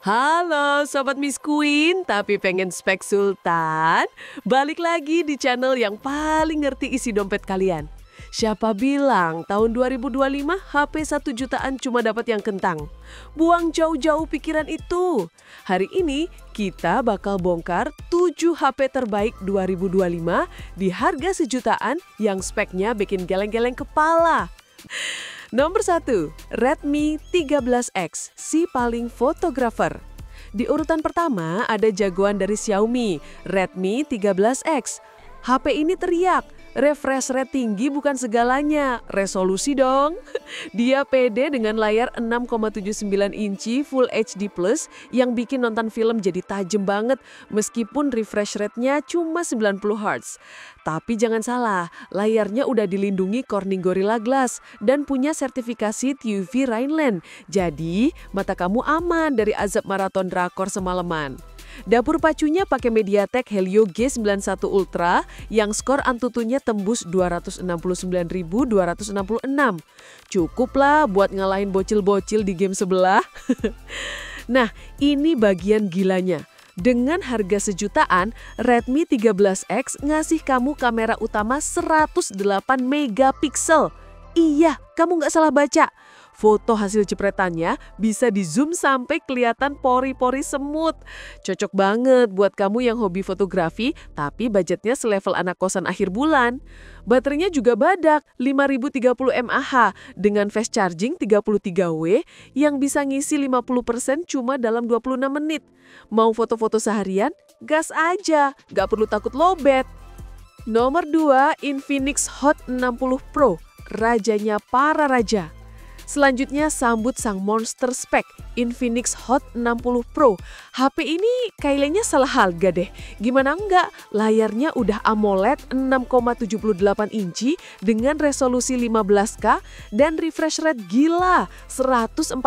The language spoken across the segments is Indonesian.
Halo Sobat Miss Queen, tapi pengen spek sultan? Balik lagi di channel yang paling ngerti isi dompet kalian. Siapa bilang tahun 2025 HP 1 jutaan cuma dapat yang kentang? Buang jauh-jauh pikiran itu. Hari ini kita bakal bongkar 7 HP terbaik 2025 di harga sejutaan yang speknya bikin geleng-geleng kepala. Nomor 1, Redmi 13X, si paling fotografer. Di urutan pertama ada jagoan dari Xiaomi, Redmi 13X. HP ini teriak, refresh rate tinggi bukan segalanya, resolusi dong. Dia pede dengan layar 6,79 inci Full HD Plus yang bikin nonton film jadi tajem banget meskipun refresh rate-nya cuma 90 Hz. Tapi jangan salah, layarnya udah dilindungi Corning Gorilla Glass dan punya sertifikasi TUV Rheinland. Jadi, mata kamu aman dari azab maraton drakor semalaman. Dapur pacunya pakai MediaTek Helio G91 Ultra yang skor Antutunya tembus 269.266. Cukuplah buat ngalahin bocil-bocil di game sebelah. Nah, ini bagian gilanya. Dengan harga sejutaan, Redmi 13X ngasih kamu kamera utama 108 megapiksel. Iya, kamu nggak salah baca. Foto hasil jepretannya bisa di zoom sampai kelihatan pori-pori semut. Cocok banget buat kamu yang hobi fotografi tapi budgetnya selevel anak kosan akhir bulan. Baterainya juga badak 5030 mAh dengan fast charging 33W yang bisa ngisi 50% cuma dalam 26 menit. Mau foto-foto seharian? Gas aja, nggak perlu takut lowbat. Nomor 2, Infinix Hot 60 Pro, rajanya para raja. Selanjutnya sambut sang monster spek, Infinix Hot 60 Pro. HP ini kayaknya salah harga deh. Gimana enggak? Layarnya udah AMOLED 6,78 inci dengan resolusi 15K dan refresh rate gila 144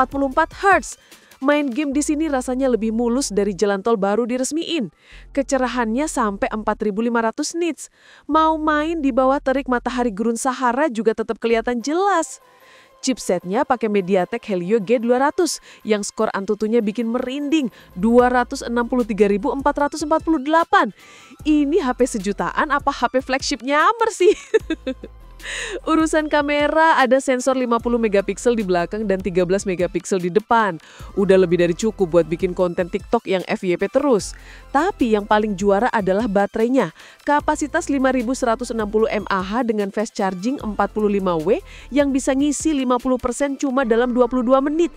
Hz. Main game di sini rasanya lebih mulus dari jalan tol baru diresmiin. Kecerahannya sampai 4500 nits. Mau main di bawah terik matahari gurun Sahara juga tetap kelihatan jelas. Chipsetnya pakai MediaTek Helio G200 yang skor Antutunya bikin merinding 263.448. Ini HP sejutaan apa HP flagship nyamar sih? Urusan kamera ada sensor 50 megapiksel di belakang dan 13 megapiksel di depan. Udah lebih dari cukup buat bikin konten TikTok yang FYP terus. Tapi yang paling juara adalah baterainya. Kapasitas 5160 mAh dengan fast charging 45W yang bisa ngisi 50% cuma dalam 22 menit.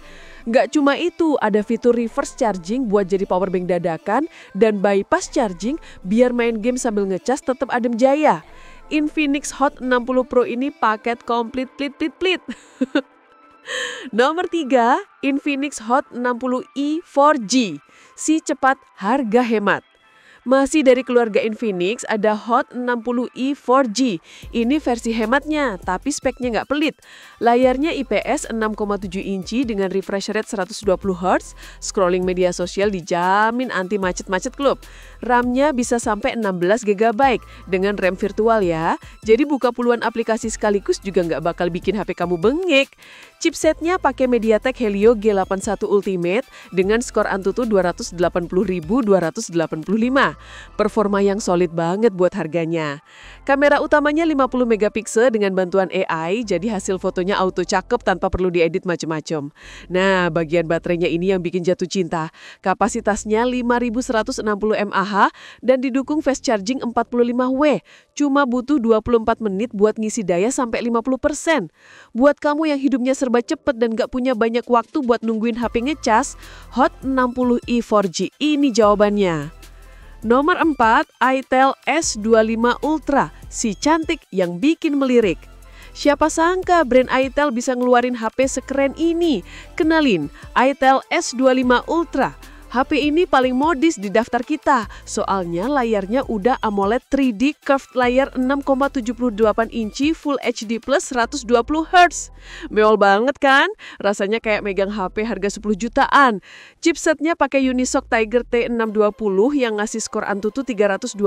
Nggak cuma itu, ada fitur reverse charging buat jadi powerbank dadakan dan bypass charging biar main game sambil ngecas tetap adem jaya. Infinix Hot 60 Pro ini paket komplit plit. Nomor 3, Infinix Hot 60i 4G, si cepat harga hemat. Masih dari keluarga Infinix ada Hot 60i 4G. Ini versi hematnya, tapi speknya nggak pelit. Layarnya IPS 6,7 inci dengan refresh rate 120 Hz, scrolling media sosial dijamin anti macet-macet klub. RAM-nya bisa sampai 16 GB dengan RAM virtual ya. Jadi buka puluhan aplikasi sekaligus juga nggak bakal bikin HP kamu bengek. Chipsetnya pakai MediaTek Helio G81 Ultimate dengan skor Antutu 280.285. Performa yang solid banget buat harganya. Kamera utamanya 50 megapiksel dengan bantuan AI, jadi hasil fotonya auto cakep tanpa perlu diedit macem-macem. Nah, bagian baterainya ini yang bikin jatuh cinta. Kapasitasnya 5160 mAh dan didukung fast charging 45W. Cuma butuh 24 menit buat ngisi daya sampai 50%. Buat kamu yang hidupnya serba cepet dan gak punya banyak waktu buat nungguin HP ngecas, Hot 60i 4G ini jawabannya. Nomor 4, Itel S25 Ultra, si cantik yang bikin melirik. Siapa sangka brand Itel bisa ngeluarin HP sekeren ini? Kenalin, Itel S25 Ultra. HP ini paling modis di daftar kita, soalnya layarnya udah AMOLED 3D curved layar 6,78 inci Full HD Plus 120 Hz. Mewah banget kan? Rasanya kayak megang HP harga 10 jutaan. Chipsetnya pakai Unisoc Tiger T620 yang ngasih skor Antutu 328.000.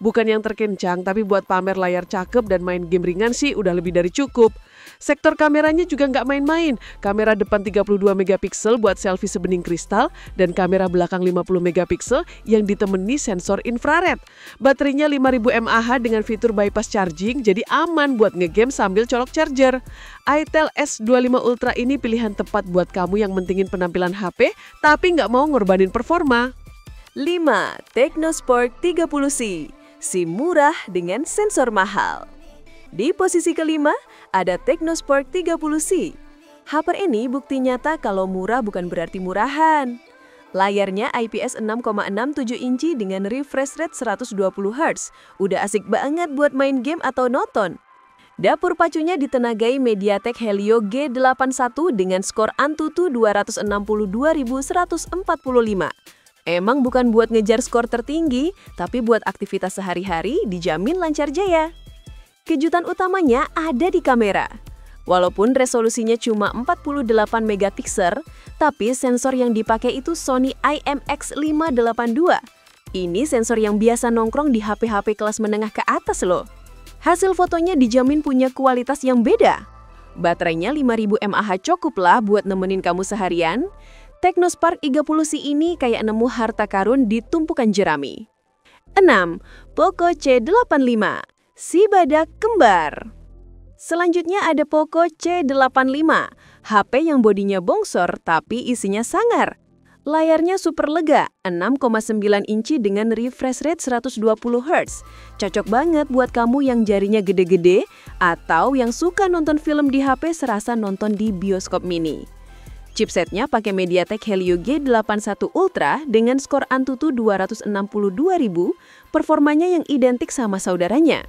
Bukan yang terkencang, tapi buat pamer layar cakep dan main game ringan sih udah lebih dari cukup. Sektor kameranya juga nggak main-main. Kamera depan 32 megapiksel buat selfie sebening kristal dan kamera belakang 50 megapiksel yang ditemani sensor infrared. Baterainya 5000 mAh dengan fitur bypass charging, jadi aman buat ngegame sambil colok charger. itel S25 Ultra ini pilihan tepat buat kamu yang mentingin penampilan HP tapi nggak mau ngorbanin performa. 5. Technosport 30C, SIM murah dengan sensor mahal. Di posisi kelima, ada Technosport 30C. HP ini bukti nyata kalau murah bukan berarti murahan. Layarnya IPS 6,67 inci dengan refresh rate 120Hz. Udah asik banget buat main game atau nonton. Dapur pacunya ditenagai MediaTek Helio G81 dengan skor Antutu 262.145. Emang bukan buat ngejar skor tertinggi, tapi buat aktivitas sehari-hari dijamin lancar jaya. Kejutan utamanya ada di kamera. Walaupun resolusinya cuma 48 megapiksel, tapi sensor yang dipakai itu Sony IMX582. Ini sensor yang biasa nongkrong di HP-HP kelas menengah ke atas loh. Hasil fotonya dijamin punya kualitas yang beda. Baterainya 5000 mAh cukup lah buat nemenin kamu seharian. Technospark 30C ini kayak nemu harta karun di tumpukan jerami. 6. Poco C85, si badak kembar. Selanjutnya ada Poco C85, HP yang bodinya bongsor tapi isinya sangar. Layarnya super lega, 6,9 inci dengan refresh rate 120Hz. Cocok banget buat kamu yang jarinya gede-gede atau yang suka nonton film di HP serasa nonton di bioskop mini. Chipsetnya pakai MediaTek Helio G81 Ultra dengan skor Antutu 262.000, performanya yang identik sama saudaranya.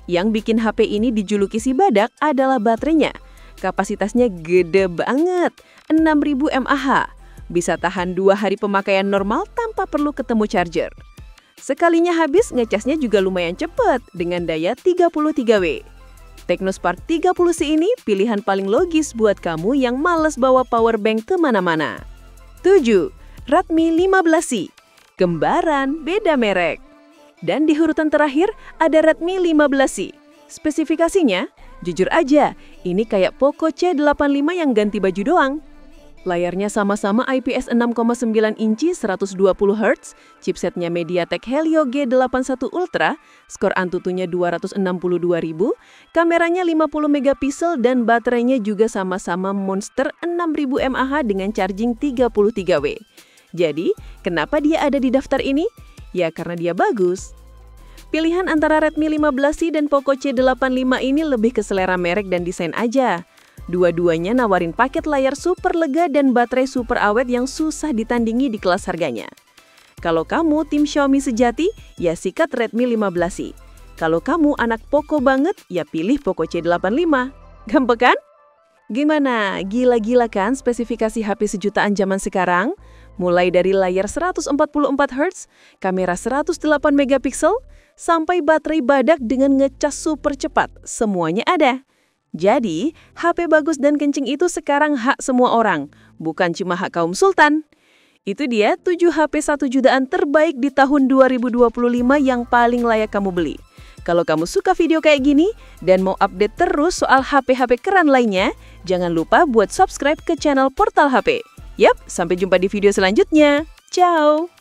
Yang bikin HP ini dijuluki si badak adalah baterainya. Kapasitasnya gede banget, 6000 mAh. Bisa tahan 2 hari pemakaian normal tanpa perlu ketemu charger. Sekalinya habis, ngecasnya juga lumayan cepat dengan daya 33W. Technospark 30C ini pilihan paling logis buat kamu yang males bawa powerbank kemana-mana. 7. Redmi 15C, kembaran beda merek. Dan di urutan terakhir ada Redmi 15C. Spesifikasinya, jujur aja, ini kayak Poco C85 yang ganti baju doang. Layarnya sama-sama IPS 6,9 inci 120Hz, chipsetnya MediaTek Helio G81 Ultra, skor Antutunya 262.000, kameranya 50 megapiksel dan baterainya juga sama-sama monster 6000 mAh dengan charging 33W. Jadi, kenapa dia ada di daftar ini? Ya karena dia bagus. Pilihan antara Redmi 15C dan Poco C85 ini lebih ke selera merek dan desain aja. Dua-duanya nawarin paket layar super lega dan baterai super awet yang susah ditandingi di kelas harganya. Kalau kamu tim Xiaomi sejati, ya sikat Redmi 15C. Kalau kamu anak Poco banget, ya pilih Poco C85. Gampang kan? Gimana? Gila-gila kan spesifikasi HP sejutaan zaman sekarang? Mulai dari layar 144Hz, kamera 108 megapiksel, sampai baterai badak dengan ngecas super cepat, semuanya ada. Jadi, HP bagus dan kenceng itu sekarang hak semua orang, bukan cuma hak kaum sultan. Itu dia 7 HP 1 jutaan terbaik di tahun 2025 yang paling layak kamu beli. Kalau kamu suka video kayak gini dan mau update terus soal HP-HP keren lainnya, jangan lupa buat subscribe ke channel Portal HP. Yap, sampai jumpa di video selanjutnya. Ciao!